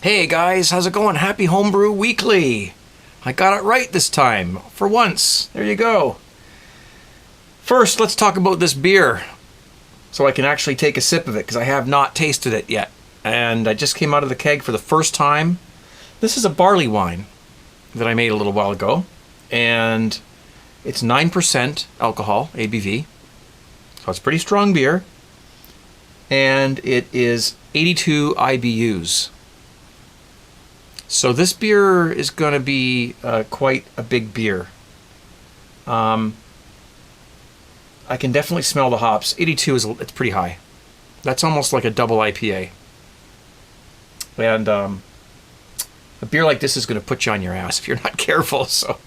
Hey guys, how's it going? Happy Homebrew Weekly. I got it right this time, for once. There you go. First, let's talk about this beer, so I can actually take a sip of it, because I have not tasted it yet. And I just came out of the keg for the first time. This is a barley wine that I made a little while ago, and it's 9% alcohol, ABV, so it's pretty strong beer, and it is 82 IBUs. So this beer is going to be quite a big beer. I can definitely smell the hops. 82 it's pretty high. That's almost like a double IPA. And a beer like this is going to put you on your ass if you're not careful. So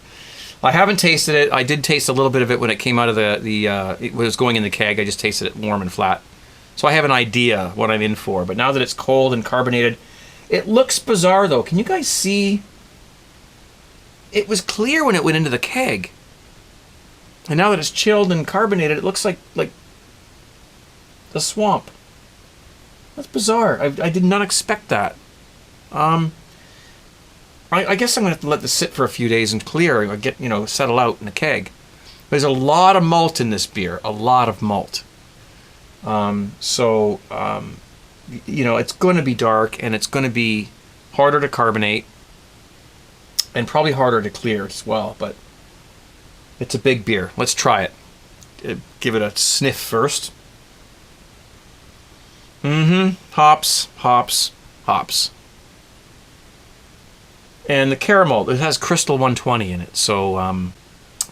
I haven't tasted it. I did taste a little bit of it when it came out of it was going in the keg. I just tasted it warm and flat. So I have an idea what I'm in for. But now that it's cold and carbonated, it looks bizarre, though. Can you guys see? It was clear when it went into the keg. And now that it's chilled and carbonated, it looks like the swamp. That's bizarre. I did not expect that. I guess I'm going to have to let this sit for a few days and clear and get, settle out in the keg. There's a lot of malt in this beer. A lot of malt. It's going to be dark, and it's going to be harder to carbonate and probably harder to clear as well, but it's a big beer. Let's try it. Give it a sniff first. Hops, hops, hops. And the caramel, it has Crystal 120 in it. So,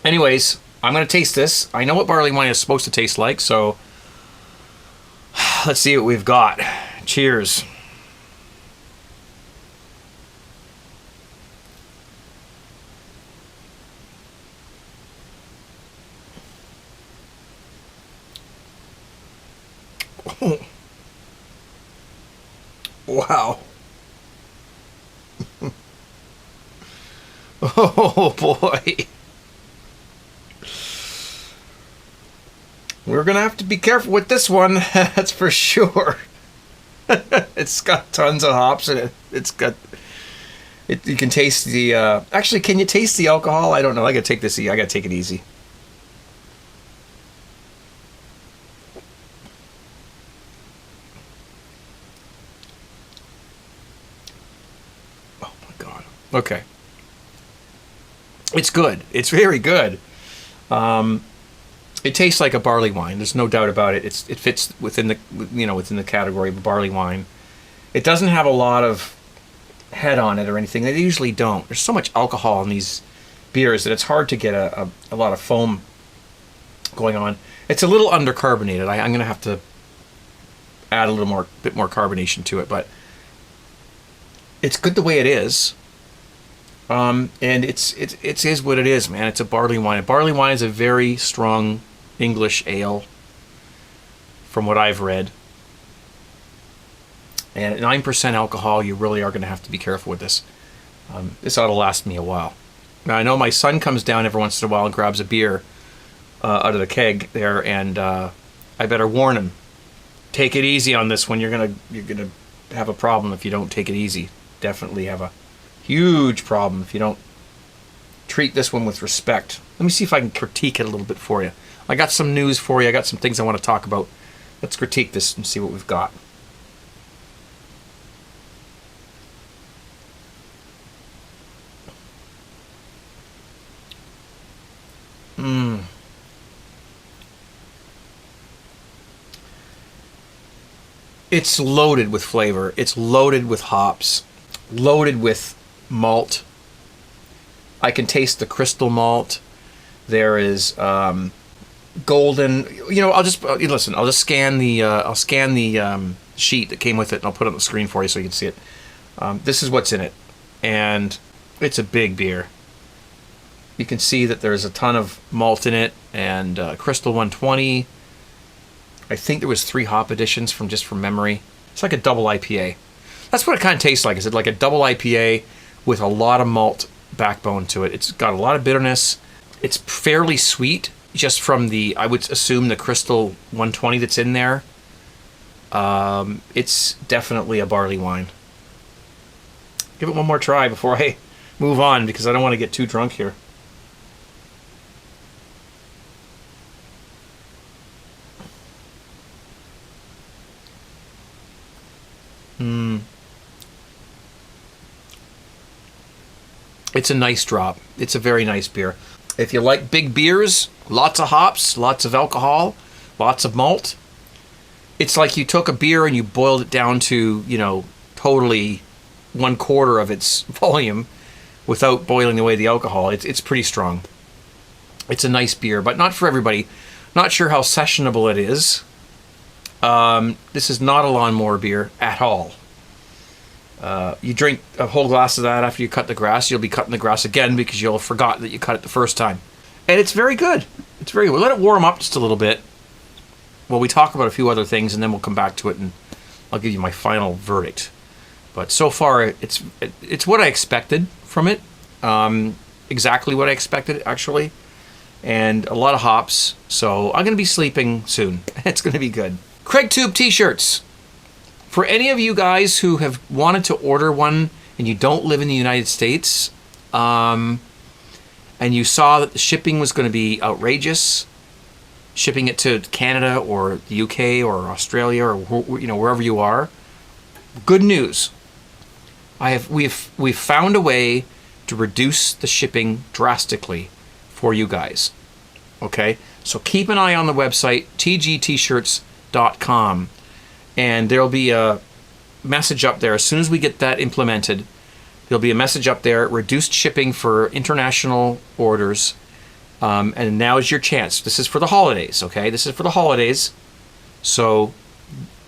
anyways, I'm going to taste this. I know what barley wine is supposed to taste like, so let's see what we've got. Cheers. Oh. Wow. Oh boy. We're gonna have to be careful with this one, that's for sure. It's got tons of hops in it. You can taste the. Actually, can you taste the alcohol? I don't know. I gotta take this. I gotta take it easy. Oh my god. Okay. It's good. It's very good. It tastes like a barley wine. There's no doubt about it. It fits within the category of a barley wine. It doesn't have a lot of head on it or anything. They usually don't. There's so much alcohol in these beers that it's hard to get a lot of foam going on. It's a little undercarbonated. I'm going to have to add a bit more carbonation to it, but it's good the way it is. And it is what it is, man. It's a barley wine. A barley wine is a very strong English ale, from what I've read. And at 9% alcohol, you really are going to have to be careful with this. This ought to last me a while. Now, I know my son comes down every once in a while and grabs a beer out of the keg there, and I better warn him. Take it easy on this one. You're gonna have a problem if you don't take it easy. Definitely have a huge problem if you don't treat this one with respect. Let me see if I can critique it a little bit for you. I got some news for you. I got some things I want to talk about. Let's critique this and see what we've got. It's loaded with flavor. It's loaded with hops. Loaded with malt. I can taste the crystal malt. There is golden. I'll just listen. I'll just scan the sheet that came with it, and I'll put it on the screen for you so you can see it. This is what's in it, and it's a big beer. You can see that there's a ton of malt in it, and Crystal 120. I think there was 3 hop additions from memory. It's like a double IPA. That's what it kind of tastes like. Is it like a double IPA with a lot of malt backbone to it? It's got a lot of bitterness. It's fairly sweet, just from I would assume, the Crystal 120 that's in there. It's definitely a barley wine. Give it one more try before I move on, because I don't want to get too drunk here. It's a nice drop. It's a very nice beer. If you like big beers, lots of hops, lots of alcohol, lots of malt, it's like you took a beer and you boiled it down to, you know, totally 1/4 of its volume without boiling away the alcohol. It's pretty strong. It's a nice beer, but not for everybody. Not sure how sessionable it is. This is not a lawnmower beer at all. You drink a whole glass of that after you cut the grass, you'll be cutting the grass again because you'll have forgot that you cut it the first time. And it's very good. It's very good. Let it warm up just a little bit while we talk about a few other things, and then we'll come back to it and I'll give you my final verdict. But so far, it's what I expected from it. Exactly what I expected, actually. And a lot of hops. So I'm going to be sleeping soon. It's going to be good. CraigTube t-shirts. For any of you guys who have wanted to order one and you don't live in the United States, and you saw that the shipping was going to be outrageous, shipping it to Canada or the UK or Australia or wherever you are, good news. We've found a way to reduce the shipping drastically for you guys. Okay, so keep an eye on the website tgtshirts.com. And there'll be a message up there. As soon as we get that implemented, there'll be a message up there, reduced shipping for international orders. And now is your chance. This is for the holidays, okay? This is for the holidays. So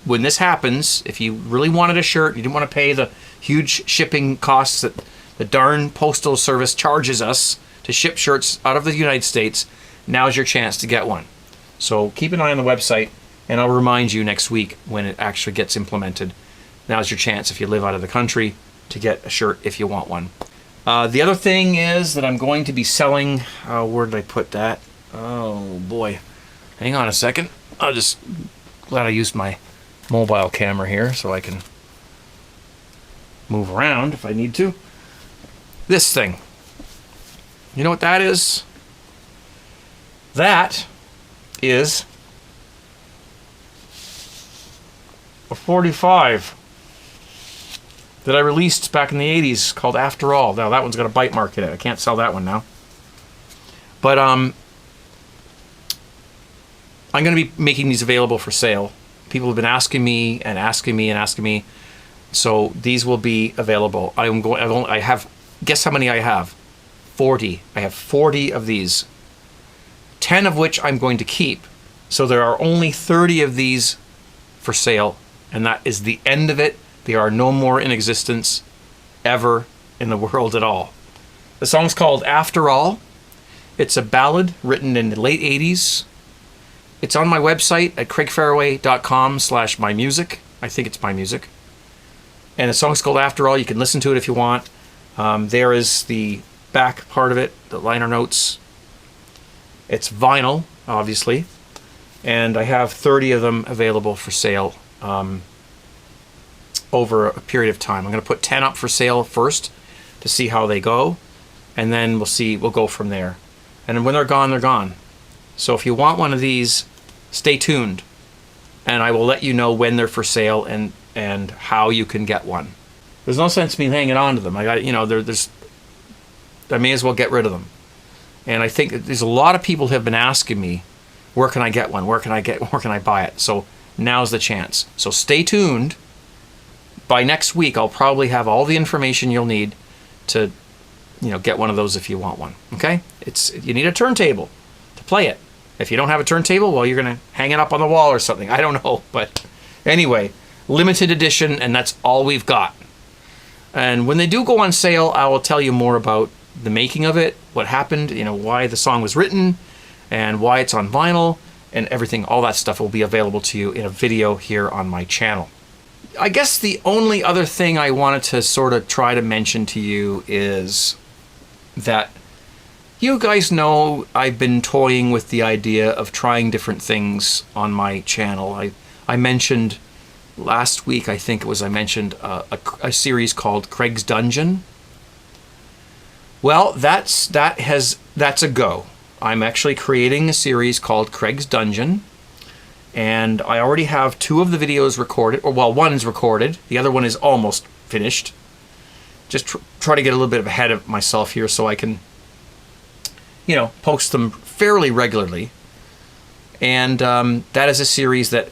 when this happens, if you really wanted a shirt, you didn't want to pay the huge shipping costs that the darn postal service charges us to ship shirts out of the United States, now's your chance to get one. So keep an eye on the website. And I'll remind you next week when it actually gets implemented. Now's your chance, if you live out of the country, to get a shirt if you want one. The other thing is that I'm going to be selling... where did I put that? Oh, boy. Hang on a second. Glad I used my mobile camera here so I can move around if I need to. This thing. You know what that is? That is... a 45 that I released back in the 80s called After All. Now that one's got a bite mark in it. I can't sell that one now. But I'm going to be making these available for sale. People have been asking me and asking me and asking me. So these will be available. I have, guess how many I have? 40. I have 40 of these. 10 of which I'm going to keep. So there are only 30 of these for sale. And that is the end of it. They are no more in existence ever in the world at all. The song's called After All. It's a ballad written in the late 80s. It's on my website at craigfaraway.com/mymusic. I think it's my music. And the song's called After All. You can listen to it if you want. There is the back part of it, the liner notes. It's vinyl, obviously. And I have 30 of them available for sale over a period of time. I'm going to put 10 up for sale first to see how they go, and then we'll go from there. And when they're gone, they're gone. So if you want one of these, stay tuned, and I will let you know when they're for sale and how you can get one. There's no sense in me hanging on to them. I may as well get rid of them. And I think there's a lot of people who have been asking me, where can I get one? Where can I buy it? So now's the chance. So stay tuned. By next week, I'll probably have all the information you'll need to, get one of those if you want one. Okay? You need a turntable to play it. If you don't have a turntable, well, you're gonna hang it up on the wall or something. I don't know, but anyway, limited edition, and that's all we've got. And when they do go on sale, I will tell you more about the making of it, what happened, why the song was written, and why it's on vinyl, and everything. All that stuff will be available to you in a video here on my channel. I guess the only other thing I wanted to sort of try to mention to you is that you guys know I've been toying with the idea of trying different things on my channel. I mentioned last week, I think it was, I mentioned a series called Craig's Dungeon. Well, that's a go. I'm actually creating a series called Craig's Dungeon, and I already have 2 of the videos recorded. Or, well, one is recorded. The other one is almost finished. Just try to get a little bit ahead of myself here so I can, you know, post them fairly regularly. And that is a series that,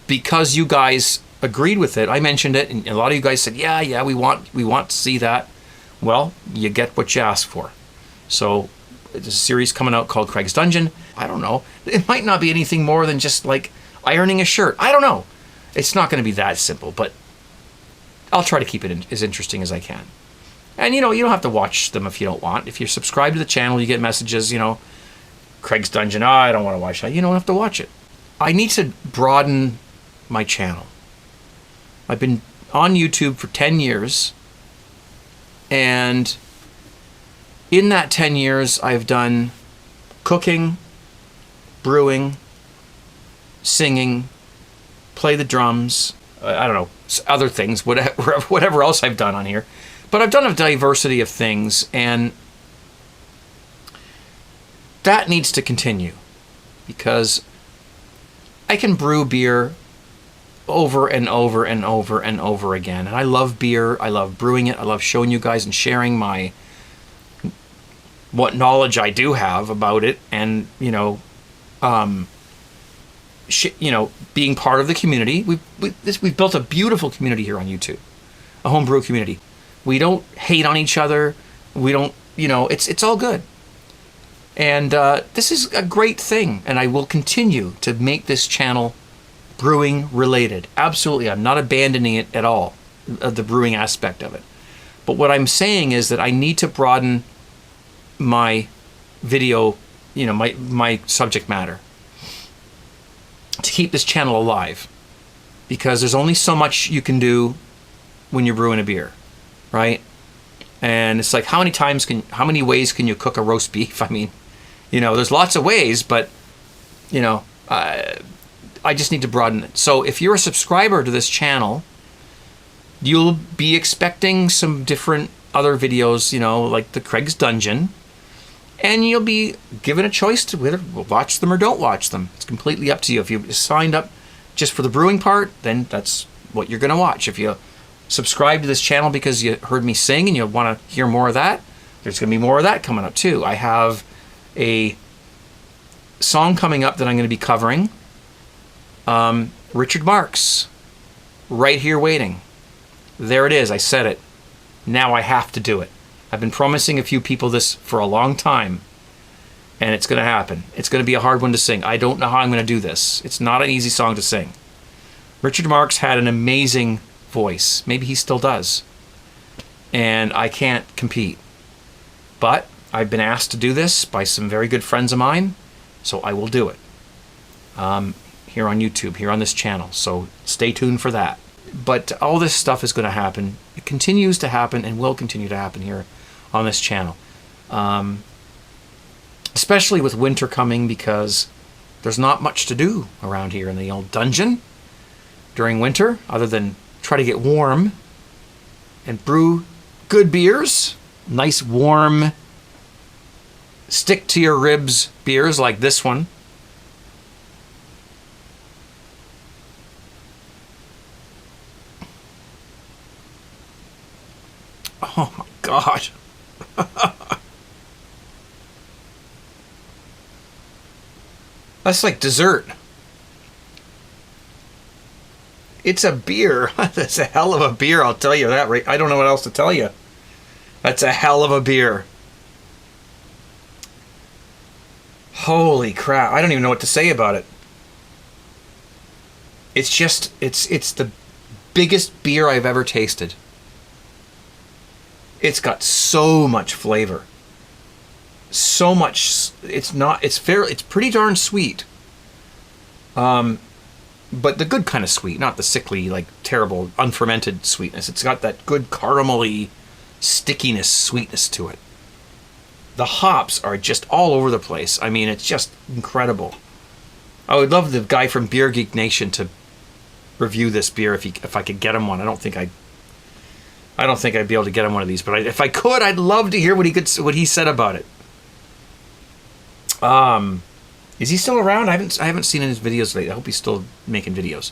because you guys agreed with it, I mentioned it, and a lot of you guys said, yeah, we want to see that. Well, you get what you ask for. So there's a series coming out called Craig's Dungeon. I don't know. It might not be anything more than just like ironing a shirt. I don't know. It's not going to be that simple, but I'll try to keep it as interesting as I can. And, you know, you don't have to watch them if you don't want. If you're subscribed to the channel, you get messages, you know, Craig's Dungeon, I don't want to watch that. You don't have to watch it. I need to broaden my channel. I've been on YouTube for 10 years. And in that 10 years, I've done cooking, brewing, singing, play the drums, I don't know, other things, whatever else I've done on here. But I've done a diversity of things, and that needs to continue, because I can brew beer over and over and over and over again. And I love beer. I love brewing it. I love showing you guys and sharing what knowledge I do have about it, and, you know, being part of the community. We've built a beautiful community here on YouTube, a homebrew community. We don't hate on each other. We don't, you know, it's all good. And this is a great thing, and I will continue to make this channel brewing related. Absolutely, I'm not abandoning it at all, the brewing aspect of it. But what I'm saying is that I need to broaden my video, you know, my subject matter, to keep this channel alive, because there's only so much you can do when you're brewing a beer, right? And it's like, how many ways can you cook a roast beef? I mean, you know, there's lots of ways, but, you know, I just need to broaden it. So if you're a subscriber to this channel, you'll be expecting some different other videos, you know, like the Craig's Dungeon, and you'll be given a choice to whether watch them or don't watch them. It's completely up to you. If you signed up just for the brewing part, then that's what you're going to watch. If you subscribe to this channel because you heard me sing and you want to hear more of that, there's going to be more of that coming up too. I have a song coming up that I'm going to be covering. Richard Marx, Right Here Waiting. There it is. I said it. Now I have to do it. I've been promising a few people this for a long time, and it's going to happen. It's going to be a hard one to sing. I don't know how I'm going to do this. It's not an easy song to sing. Richard Marx had an amazing voice. Maybe he still does. And I can't compete. But I've been asked to do this by some very good friends of mine, so I will do it. Here on YouTube, here on this channel. So stay tuned for that. But all this stuff is going to happen. It continues to happen and will continue to happen here on this channel. Especially with winter coming, because there's not much to do around here in the old dungeon during winter, other than try to get warm and brew good beers. Nice, warm, stick to your ribs beers like this one. Oh my God. That's like dessert. It's a beer. That's a hell of a beer, I'll tell you that. Right? I don't know what else to tell you. That's a hell of a beer. Holy crap. I don't even know what to say about it. It's just, it's the biggest beer I've ever tasted. It's got so much flavor. So much. It's pretty darn sweet. But the good kind of sweet, not the sickly, like terrible, unfermented sweetness. It's got that good caramelly stickiness, sweetness to it. The hops are just all over the place. I mean, it's just incredible. I would love the guy from Beer Geek Nation to review this beer if I could get him one. I don't think I'd be able to get him one of these, but if I could, I'd love to hear what he said about it. Is he still around? I haven't seen his videos lately. I hope he's still making videos.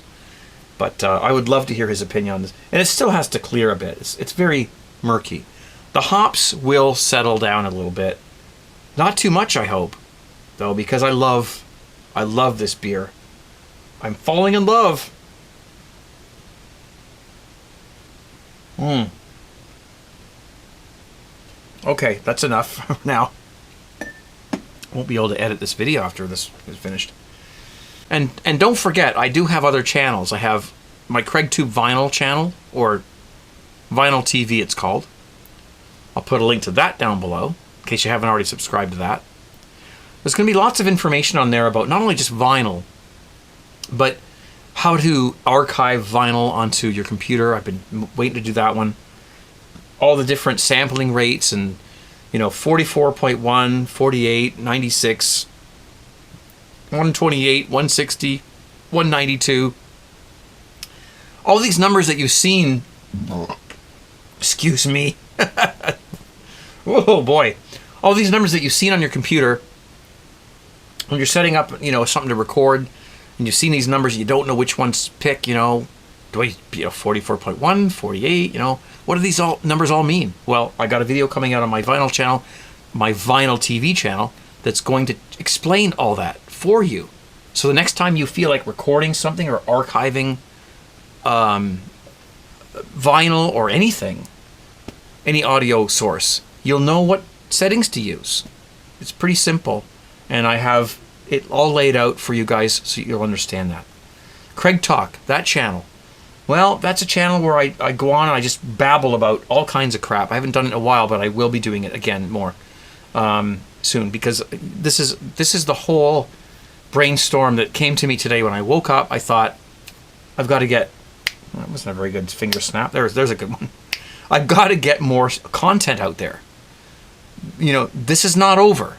But I would love to hear his opinion on this. And it still has to clear a bit. It's very murky. The hops will settle down a little bit. Not too much, I hope, though, because I love this beer. I'm falling in love. Okay, that's enough now. Won't be able to edit this video after this is finished. And don't forget, I do have other channels. I have my CraigTube Vinyl channel, or Vinyl TV it's called. I'll put a link to that down below, in case you haven't already subscribed to that. There's going to be lots of information on there about not only just vinyl, but how to archive vinyl onto your computer. I've been waiting to do that one. All the different sampling rates and, 44.1, 48, 96, 128, 160, 192. All these numbers that you've seen, excuse me. Oh boy. All these numbers that you've seen on your computer when you're setting up, something to record, and you've seen these numbers, you don't know which ones to pick, do I, 44.1, 48, what do these numbers all mean? Well, I got a video coming out on my vinyl channel, my Vinyl TV channel, that's going to explain all that for you. So the next time you feel like recording something or archiving vinyl or anything, any audio source, you'll know what settings to use. It's pretty simple, and I have it all laid out for you guys so you'll understand that. Craig Talk, that channel. Well, that's a channel where I go on and I just babble about all kinds of crap. I haven't done it in a while, but I will be doing it again more soon, because this is the whole brainstorm that came to me today when I woke up. I thought, I've got to get... That wasn't a very good finger snap. There's a good one. I've got to get more content out there. This is not over.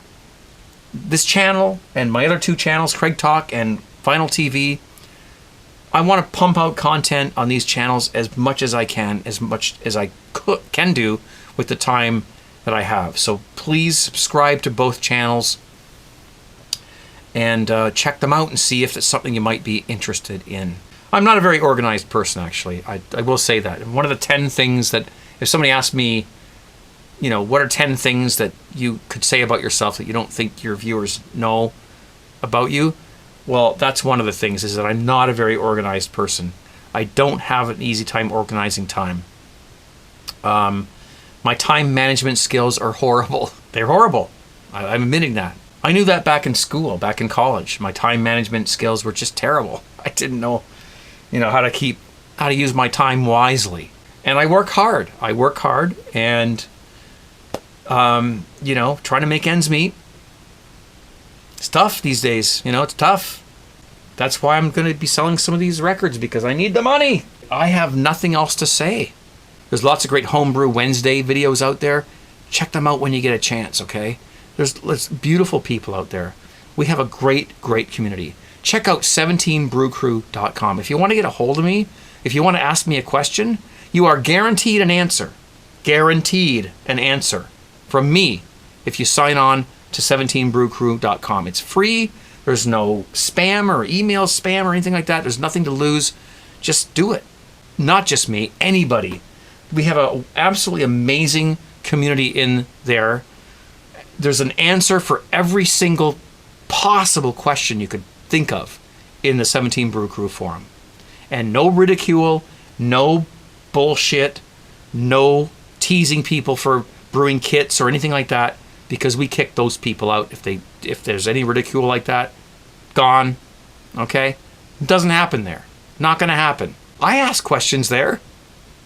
This channel and my other two channels, Craig Talk and Vinyl TV, I want to pump out content on these channels as much as I can, as much as I can do with the time that I have. So please subscribe to both channels and check them out and see if it's something you might be interested in. I'm not a very organized person, actually. I will say that. One of the 10 things that, if somebody asked me, what are 10 things that you could say about yourself that you don't think your viewers know about you? Well, that's one of the things, is that I'm not a very organized person. I don't have an easy time organizing time. My time management skills are horrible. They're horrible. I'm admitting that. I knew that back in school, back in college. My time management skills were just terrible. I didn't know, how to use my time wisely. And I work hard. And, trying to make ends meet. It's tough these days. It's tough. That's why I'm going to be selling some of these records, because I need the money. I have nothing else to say. There's lots of great Homebrew Wednesday videos out there. Check them out when you get a chance, okay? There's beautiful people out there. We have a great, great community. Check out 17brewcrew.com. If you want to get a hold of me, if you want to ask me a question, you are guaranteed an answer. Guaranteed an answer from me if you sign on to 17brewcrew.com. It's free. There's no spam or email spam or anything like that. There's nothing to lose. Just do it. Not just me, anybody. We have an absolutely amazing community in there. There's an answer for every single possible question you could think of in the 17 Brew Crew forum. And no ridicule, no bullshit, no teasing people for brewing kits or anything like that, because we kick those people out if there's any ridicule like that. Gone. Okay? It doesn't happen there. Not going to happen. I ask questions there.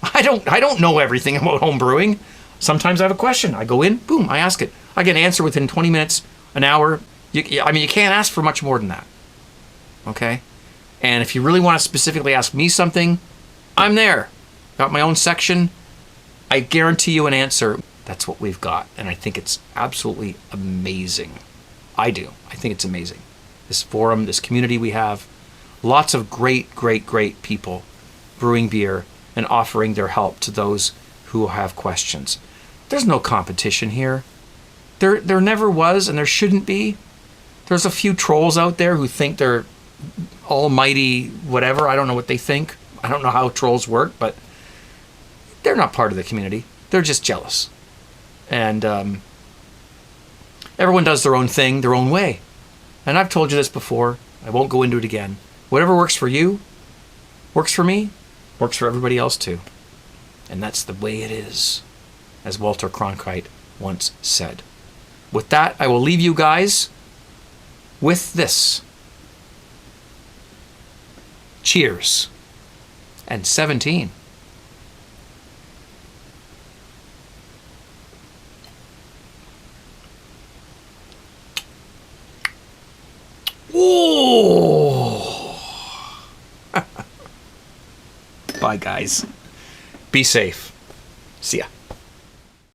I don't know everything about home brewing. Sometimes I have a question. I go in, boom, I ask it. I get an answer within 20 minutes, an hour. You can't ask for much more than that. Okay? And if you really want to specifically ask me something, I'm there. Got my own section. I guarantee you an answer. That's what we've got. And I think it's absolutely amazing. I do. I think it's amazing. This forum, this community we have, Lots of great, great, great people brewing beer and offering their help to those who have questions. There's no competition here. There never was, and there shouldn't be. There's a few trolls out there who think they're almighty whatever. I don't know what they think. I don't know how trolls work, but they're not part of the community. They're just jealous. And everyone does their own thing, their own way. And I've told you this before. I won't go into it again. Whatever works for you, works for me, works for everybody else too. And that's the way it is, as Walter Cronkite once said. With that, I will leave you guys with this. Cheers. And 17. Whoa! Bye, guys. Be safe. See ya.